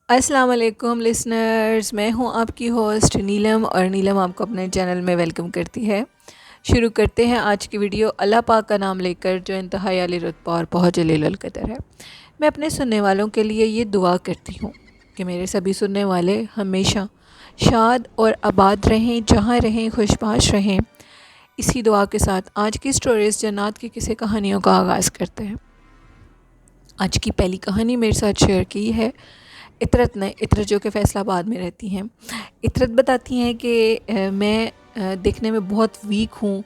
السلام علیکم لسنرز، میں ہوں آپ کی ہوسٹ نیلم، اور نیلم آپ کو اپنے چینل میں ویلکم کرتی ہے۔ شروع کرتے ہیں آج کی ویڈیو اللہ پاک کا نام لے کر، جو انتہائی عالی رتبہ اور بہت جلیل القدر ہے۔ میں اپنے سننے والوں کے لیے یہ دعا کرتی ہوں کہ میرے سبھی سننے والے ہمیشہ شاد اور آباد رہیں، جہاں رہیں خوش باش رہیں۔ اسی دعا کے ساتھ آج کی سٹوریز جنات کی کسی کہانیوں کا آغاز کرتے ہیں۔ آج کی پہلی کہانی میرے ساتھ شیئر کی ہے عطرت نے۔ عطرت جو کہ فیصل آباد میں رہتی ہیں۔ عطرت بتاتی ہیں کہ میں دیکھنے میں بہت ویک ہوں،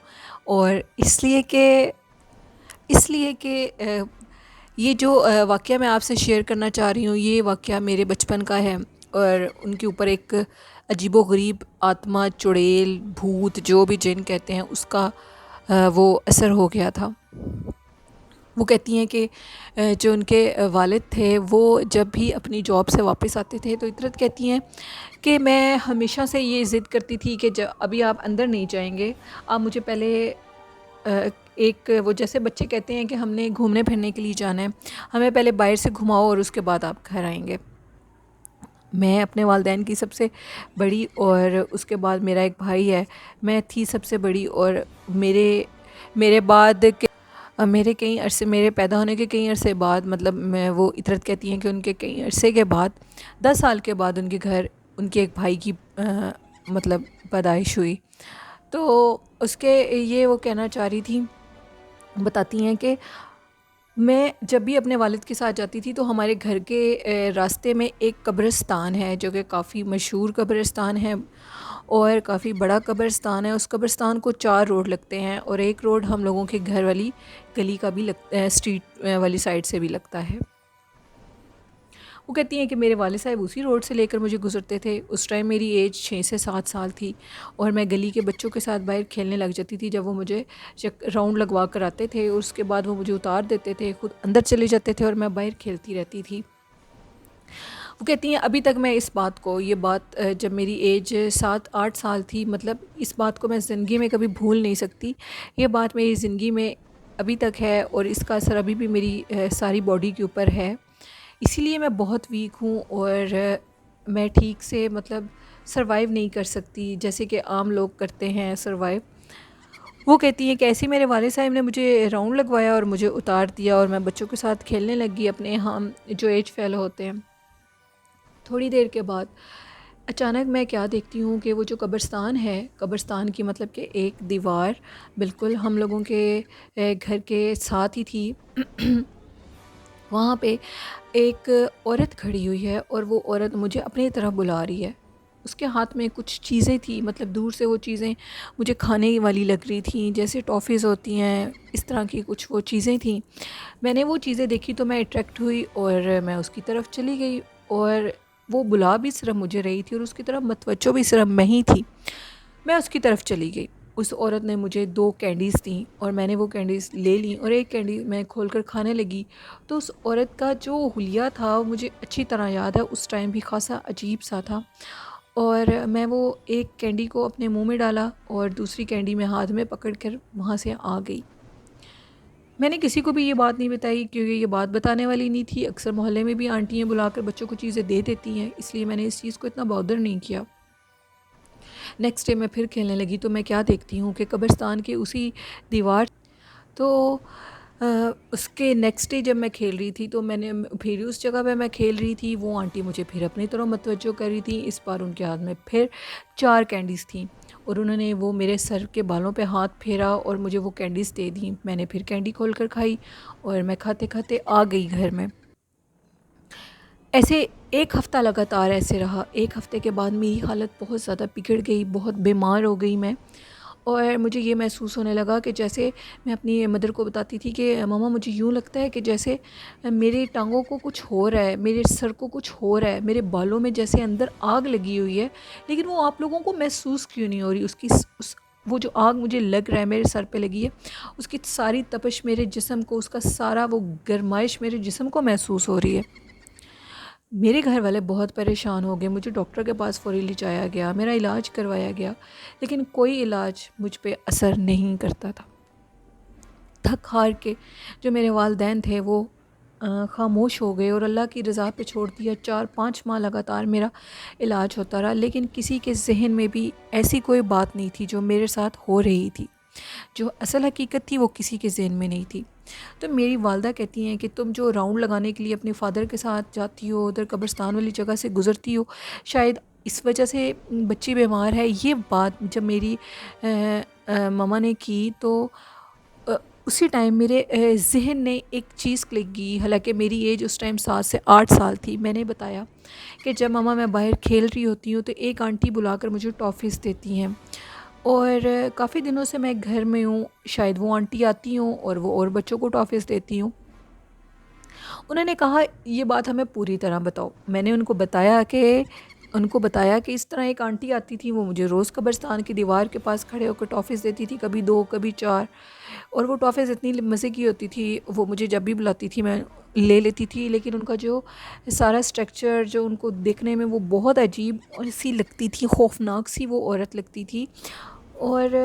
اور اس لیے کہ یہ جو واقعہ میں آپ سے شیئر کرنا چاہ رہی ہوں، یہ واقعہ میرے بچپن کا ہے، اور ان کے اوپر ایک عجیب و غریب آتما، چڑیل، بھوت، جو بھی جن کہتے ہیں، اس کا وہ اثر ہو گیا تھا۔ وہ کہتی ہیں کہ جو ان کے والد تھے، وہ جب بھی اپنی جاب سے واپس آتے تھے تو عطرت کہتی ہیں کہ میں ہمیشہ سے یہ ضد کرتی تھی کہ ابھی آپ اندر نہیں جائیں گے، آپ مجھے پہلے ایک وہ جیسے بچے کہتے ہیں کہ ہم نے گھومنے پھرنے کے لیے جانا ہے، ہمیں پہلے باہر سے گھماؤ اور اس کے بعد آپ گھر آئیں گے۔ میں اپنے والدین کی سب سے بڑی، اور اس کے بعد میرا ایک بھائی ہے، میں تھی سب سے بڑی، اور میرے بعد میرے پیدا ہونے کے کئی عرصے بعد، مطلب وہ عطرت کہتی ہیں کہ ان کے کئی عرصے کے بعد، 10 سال کے بعد ان کے گھر ان کے ایک بھائی کی مطلب پیدائش ہوئی۔ تو اس کے یہ وہ کہنا چاہ رہی تھی، بتاتی ہیں کہ میں جب بھی اپنے والد کے ساتھ جاتی تھی تو ہمارے گھر کے راستے میں ایک قبرستان ہے، جو کہ کافی مشہور قبرستان ہے اور کافی بڑا قبرستان ہے۔ اس قبرستان کو 4 روڈ لگتے ہیں، اور ایک روڈ ہم لوگوں کے گھر والی گلی کا بھی اسٹریٹ والی سائڈ سے بھی لگتا ہے۔ وہ کہتی ہیں کہ میرے والد صاحب اسی روڈ سے لے کر مجھے گزرتے تھے۔ اس ٹائم میری ایج 6 سے 7 سال تھی، اور میں گلی کے بچوں کے ساتھ باہر کھیلنے لگ جاتی تھی جب وہ مجھے راؤنڈ لگوا کر آتے تھے، اور اس کے بعد وہ مجھے اتار دیتے تھے، خود اندر چلے جاتے تھے، اور میں باہر کھیلتی رہتی تھی۔ وہ کہتی ہیں ابھی تک میں اس بات کو، یہ بات جب میری ایج 7-8 سال تھی، مطلب اس بات کو میں زندگی میں کبھی بھول نہیں سکتی۔ یہ بات میری زندگی میں ابھی تک ہے، اور اس کا اثر ابھی بھی میری ساری باڈی کے اوپر ہے۔ اسی لیے میں بہت ویک ہوں، اور میں ٹھیک سے مطلب سروائیو نہیں کر سکتی جیسے کہ عام لوگ کرتے ہیں سروائیو۔ وہ کہتی ہیں کہ ایسے میرے والد صاحب نے مجھے راؤنڈ لگوایا اور مجھے اتار دیا، اور میں بچوں کے ساتھ کھیلنے لگی، اپنے ہم جو ایج فیلو ہوتے ہیں۔ تھوڑی دیر کے بعد اچانک میں کیا دیکھتی ہوں کہ وہ جو قبرستان ہے، قبرستان کی مطلب کہ ایک دیوار بالکل ہم لوگوں کے گھر کے ساتھ ہی تھی۔ وہاں پہ ایک عورت کھڑی ہوئی ہے، اور وہ عورت مجھے اپنی طرف بلا رہی ہے۔ اس کے ہاتھ میں کچھ چیزیں تھیں، مطلب دور سے وہ چیزیں مجھے کھانے والی لگ رہی تھیں، جیسے ٹافیز ہوتی ہیں، اس طرح کی کچھ وہ چیزیں تھیں۔ میں نے وہ چیزیں دیکھی تو میں اٹریکٹ ہوئی، اور میں اس کی طرف چلی گئی، اور وہ بلا بھی صرف مجھے رہی تھی، اور اس کی طرف متوجہ بھی صرف میں ہی تھی۔ میں اس کی طرف چلی گئی۔ اس عورت نے مجھے 2 کینڈیز دیں، اور میں نے وہ کینڈیز لے لیں، اور ایک کینڈی میں کھول کر کھانے لگی۔ تو اس عورت کا جو حلیہ تھا وہ مجھے اچھی طرح یاد ہے، اس ٹائم بھی خاصا عجیب سا تھا۔ اور میں وہ ایک کینڈی کو اپنے منہ میں ڈالا، اور دوسری کینڈی میں ہاتھ میں پکڑ کر وہاں سے آ گئی۔ میں نے کسی کو بھی یہ بات نہیں بتائی، کیونکہ یہ بات بتانے والی نہیں تھی۔ اکثر محلے میں بھی آنٹیاں بلا کر بچوں کو چیزیں دے دیتی ہیں، اس لیے میں نے اس چیز کو اتنا بادر نہیں کیا۔ نیکسٹ ڈے میں پھر کھیلنے لگی تو میں کیا دیکھتی ہوں کہ قبرستان کے اسی دیوار، تو اس کے نیکسٹ ڈے جب میں کھیل رہی تھی تو میں نے پھر اس جگہ پہ میں کھیل رہی تھی، وہ آنٹی مجھے پھر اپنی طرف متوجہ کر رہی تھی۔ اس بار ان کے ہاتھ میں پھر 4 کینڈیز تھیں، اور انہوں نے وہ میرے سر کے بالوں پہ ہاتھ پھیرا اور مجھے وہ کینڈیز دے دیں۔ میں نے پھر کینڈی کھول کر کھائی، اور میں کھاتے کھاتے آ گئی گھر میں۔ ایسے 1 ہفتہ لگاتار ایسے رہا۔ 1 ہفتے کے بعد میری حالت بہت زیادہ بگڑ گئی، بہت بیمار ہو گئی میں، اور مجھے یہ محسوس ہونے لگا کہ جیسے میں اپنی مدر کو بتاتی تھی کہ ماما مجھے یوں لگتا ہے کہ جیسے میرے ٹانگوں کو کچھ ہو رہا ہے، میرے سر کو کچھ ہو رہا ہے، میرے بالوں میں جیسے اندر آگ لگی ہوئی ہے، لیکن وہ آپ لوگوں کو محسوس کیوں نہیں ہو رہی؟ وہ جو آگ مجھے لگ رہا ہے، میرے سر پہ لگی ہے، اس کی ساری تپش میرے جسم کو، اس کا سارا وہ گرمائش میرے جسم کو محسوس ہو رہی ہے۔ میرے گھر والے بہت پریشان ہو گئے، مجھے ڈاکٹر کے پاس فوری لے جایا گیا، میرا علاج کروایا گیا، لیکن کوئی علاج مجھ پہ اثر نہیں کرتا تھا۔ تھک ہار کے جو میرے والدین تھے وہ خاموش ہو گئے اور اللہ کی رضا پہ چھوڑ دیا۔ 4-5 ماہ لگاتار میرا علاج ہوتا رہا، لیکن کسی کے ذہن میں بھی ایسی کوئی بات نہیں تھی جو میرے ساتھ ہو رہی تھی، جو اصل حقیقت تھی وہ کسی کے ذہن میں نہیں تھی۔ تو میری والدہ کہتی ہیں کہ تم جو راؤنڈ لگانے کے لیے اپنے فادر کے ساتھ جاتی ہو، ادھر قبرستان والی جگہ سے گزرتی ہو، شاید اس وجہ سے بچی بیمار ہے۔ یہ بات جب میری ماما نے کی تو اسی ٹائم میرے ذہن نے ایک چیز کلک کی، حالانکہ میری ایج اس ٹائم 7 سے 8 سال تھی۔ میں نے بتایا کہ جب ماما میں باہر کھیل رہی ہوتی ہوں تو ایک آنٹی بلا کر مجھے ٹافیز دیتی ہیں، اور کافی دنوں سے میں گھر میں ہوں، شاید وہ آنٹی آتی ہوں اور وہ اور بچوں کو ٹافیز دیتی ہوں۔ انہوں نے کہا یہ بات ہمیں پوری طرح بتاؤ۔ میں نے ان کو بتایا کہ اس طرح ایک آنٹی آتی تھی، وہ مجھے روز قبرستان کی دیوار کے پاس کھڑے ہو کر ٹافیز دیتی تھی، کبھی 2 کبھی 4، اور وہ ٹافیز اتنی مزے کی ہوتی تھی، وہ مجھے جب بھی بلاتی تھی میں لے لیتی تھی، لیکن ان کا جو سارا سٹرکچر جو ان کو دیکھنے میں وہ بہت عجیب سی لگتی تھی، خوفناک سی وہ عورت لگتی تھی، اور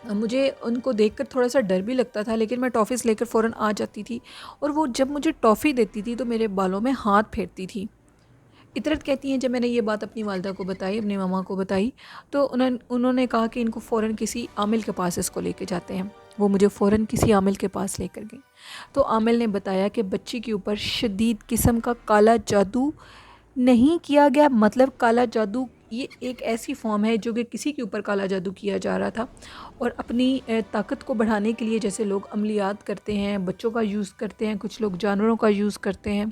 مجھے ان کو دیکھ کر تھوڑا سا ڈر بھی لگتا تھا، لیکن میں ٹافیز لے کر فوراً آ جاتی تھی، اور وہ جب مجھے ٹافی دیتی تھی تو میرے بالوں میں ہاتھ پھیرتی تھی۔ اطرت کہتی ہیں جب میں نے یہ بات اپنی والدہ کو بتائی، اپنی ماما کو بتائی، تو انہوں نے کہا کہ ان کو فوراً کسی عامل کے پاس اس کو لے کے جاتے ہیں۔ وہ مجھے فوراً کسی عامل کے پاس لے کر گئی، تو عامل نے بتایا کہ بچی کے اوپر شدید قسم کا کالا جادو نہیں کیا گیا، مطلب کالا جادو یہ ایک ایسی فارم ہے جو کہ کسی کے اوپر کالا جادو کیا جا رہا تھا، اور اپنی طاقت کو بڑھانے کے لیے جیسے لوگ عملیات کرتے ہیں، بچوں کا یوز کرتے ہیں، کچھ لوگ جانوروں کا یوز کرتے ہیں،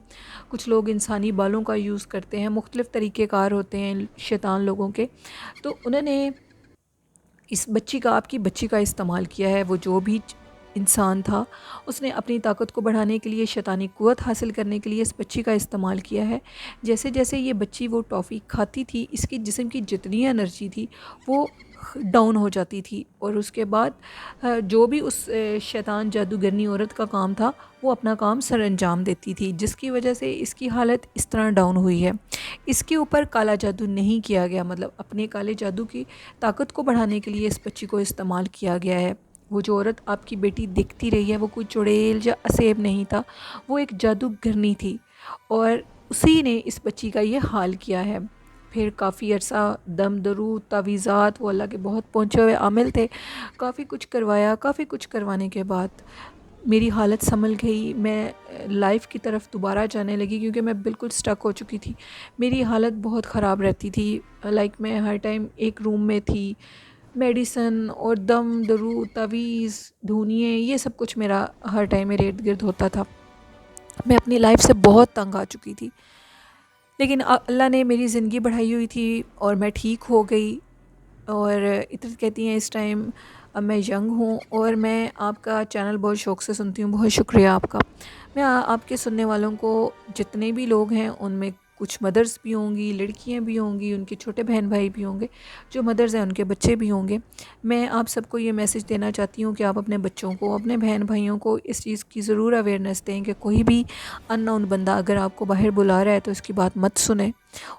کچھ لوگ انسانی بالوں کا یوز کرتے ہیں، مختلف طریقے کار ہوتے ہیں شیطان لوگوں کے، تو انہوں نے اس بچی کا، آپ کی بچی کا استعمال کیا ہے۔ وہ جو بھی انسان تھا اس نے اپنی طاقت کو بڑھانے کے لیے، شیطانی قوت حاصل کرنے کے لیے اس بچی کا استعمال کیا ہے۔ جیسے جیسے یہ بچی وہ ٹافی کھاتی تھی، اس کی جسم کی جتنی انرجی تھی وہ ڈاؤن ہو جاتی تھی، اور اس کے بعد جو بھی اس شیطان جادوگرنی عورت کا کام تھا وہ اپنا کام سر انجام دیتی تھی، جس کی وجہ سے اس کی حالت اس طرح ڈاؤن ہوئی ہے۔ اس کے اوپر کالا جادو نہیں کیا گیا، مطلب اپنے کالے جادو کی طاقت کو بڑھانے کے لیے اس بچی کو استعمال کیا گیا ہے۔ وہ جو عورت آپ کی بیٹی دیکھتی رہی ہے وہ کوئی چڑیل یا اسیب نہیں تھا، وہ ایک جادوگرنی تھی، اور اسی نے اس بچی کا یہ حال کیا ہے۔ پھر کافی عرصہ دم درود تعویذات، وہ اللہ کے بہت پہنچے ہوئے عامل تھے، کافی کچھ کروایا، کافی کچھ کروانے کے بعد میری حالت سنبھل گئی، میں لائف کی طرف دوبارہ جانے لگی، کیونکہ میں بالکل سٹک ہو چکی تھی، میری حالت بہت خراب رہتی تھی، لائک میں ہر ٹائم ایک روم میں تھی، میڈیسن اور دم درود تعویذ دھونیے یہ سب کچھ میرا ہر ٹائم میرے ارد گرد ہوتا تھا۔ میں اپنی لائف سے بہت تنگ آ چکی تھی، لیکن اللہ نے میری زندگی بڑھائی ہوئی تھی اور میں ٹھیک ہو گئی۔ اور اطرت کہتی ہیں اس ٹائم اب میں ینگ ہوں، اور میں آپ کا چینل بہت شوق سے سنتی ہوں، بہت شکریہ آپ کا۔ میں آپ کے سننے والوں کو، جتنے بھی لوگ ہیں ان میں کچھ مدرز بھی ہوں گی، لڑکیاں بھی ہوں گی، ان کے چھوٹے بہن بھائی بھی ہوں گے، جو مدرز ہیں ان کے بچے بھی ہوں گے۔ میں آپ سب کو یہ میسج دینا چاہتی ہوں کہ آپ اپنے بچوں کو، اپنے بہن بھائیوں کو اس چیز کی ضرور اویئرنیس دیں کہ کوئی بھی ان نون بندہ اگر آپ کو باہر بلا رہا ہے تو اس کی بات مت سنیں،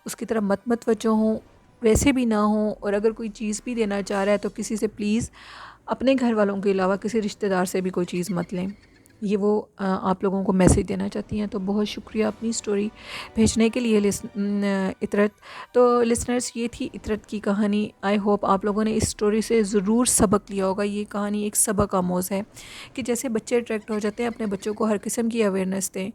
اس کی طرف مت متوجہ ہوں، ویسے بھی نہ ہوں، اور اگر کوئی چیز بھی دینا چاہ رہا ہے تو کسی سے پلیز اپنے گھر والوں کے علاوہ کسی رشتہ دار سے بھی کوئی چیز مت لیں۔ یہ وہ آپ لوگوں کو میسج دینا چاہتی ہیں۔ تو بہت شکریہ اپنی سٹوری بھیجنے کے لیے اطرت۔ تو لسنرز یہ تھی اطرت کی کہانی۔ آئی ہوپ آپ لوگوں نے اس سٹوری سے ضرور سبق لیا ہوگا۔ یہ کہانی ایک سبق آموز ہے کہ جیسے بچے اٹریکٹ ہو جاتے ہیں، اپنے بچوں کو ہر قسم کی اویئرنیس دیں،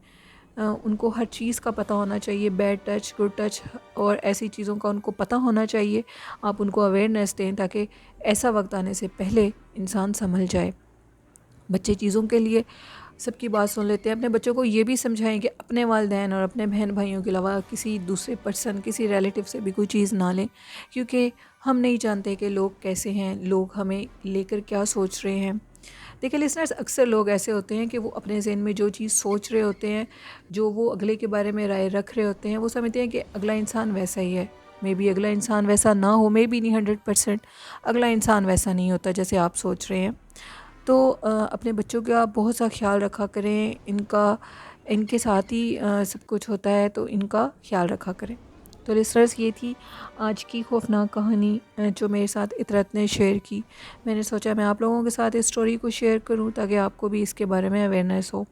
ان کو ہر چیز کا پتہ ہونا چاہیے، بیڈ ٹچ گڈ ٹچ اور ایسی چیزوں کا ان کو پتہ ہونا چاہیے۔ آپ ان کو اویئرنیس دیں تاکہ ایسا وقت آنے سے پہلے انسان سنبھل جائے۔ بچے چیزوں کے لیے سب کی بات سن لیتے ہیں۔ اپنے بچوں کو یہ بھی سمجھائیں کہ اپنے والدین اور اپنے بہن بھائیوں کے علاوہ کسی دوسرے پرسن، کسی ریلیٹیو سے بھی کوئی چیز نہ لیں، کیونکہ ہم نہیں جانتے کہ لوگ کیسے ہیں، لوگ ہمیں لے کر کیا سوچ رہے ہیں۔ دیکھیں لسنرز، اکثر لوگ ایسے ہوتے ہیں کہ وہ اپنے ذہن میں جو چیز سوچ رہے ہوتے ہیں، جو وہ اگلے کے بارے میں رائے رکھ رہے ہوتے ہیں، وہ سمجھتے ہیں کہ اگلا انسان ویسا ہی ہے۔ مے بی اگلا انسان ویسا نہ ہو، مے بی نہیں 100% اگلا انسان ویسا نہیں ہوتا جیسے آپ سوچ رہے ہیں۔ تو اپنے بچوں کا بہت سا خیال رکھا کریں، ان کے ساتھ ہی سب کچھ ہوتا ہے، تو ان کا خیال رکھا کریں۔ تو لسنرز یہ تھی آج کی خوفناک کہانی جو میرے ساتھ اطرت نے شیئر کی۔ میں نے سوچا میں آپ لوگوں کے ساتھ اس سٹوری کو شیئر کروں تاکہ آپ کو بھی اس کے بارے میں اویئرنیس ہو۔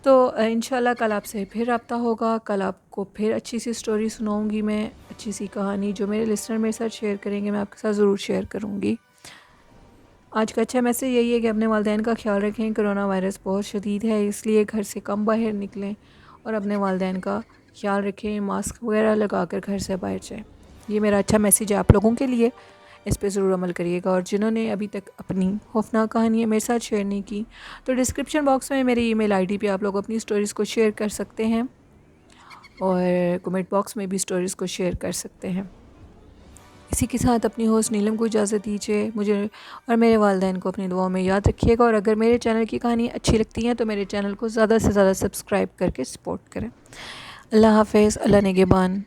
تو انشاءاللہ کل آپ سے پھر رابطہ ہوگا. کل آپ کو پھر اچھی سی سٹوری سناؤں گی میں, اچھی سی کہانی جو میرے لسنر میرے ساتھ شیئر کریں گے, میں آپ کے ساتھ ضرور شیئر کروں گی. آج کا اچھا میسیج یہی ہے کہ اپنے والدین کا خیال رکھیں. کرونا وائرس بہت شدید ہے, اس لیے گھر سے کم باہر نکلیں اور اپنے والدین کا خیال رکھیں. ماسک وغیرہ لگا کر گھر سے باہر جائیں. یہ میرا اچھا میسیج ہے آپ لوگوں کے لیے, اس پہ ضرور عمل کریے گا. اور جنہوں نے ابھی تک اپنی خوفناک کہانی میرے ساتھ شیئر نہیں کی, تو ڈسکرپشن باکس میں میری ای میل آئی ڈی پہ آپ لوگ اپنی سٹوریز کو شیئر کر سکتے ہیں, اور کمنٹ باکس میں بھی سٹوریز کو شیئر کر سکتے ہیں. اسی کے ساتھ اپنی ہوسٹ نیلم کو اجازت دیجیے. مجھے اور میرے والدین کو اپنی دعاؤں میں یاد رکھیے گا, اور اگر میرے چینل کی کہانی اچھی لگتی ہیں تو میرے چینل کو زیادہ سے زیادہ سبسکرائب کر کے سپورٹ کریں. اللہ حافظ. اللہ نگہبان.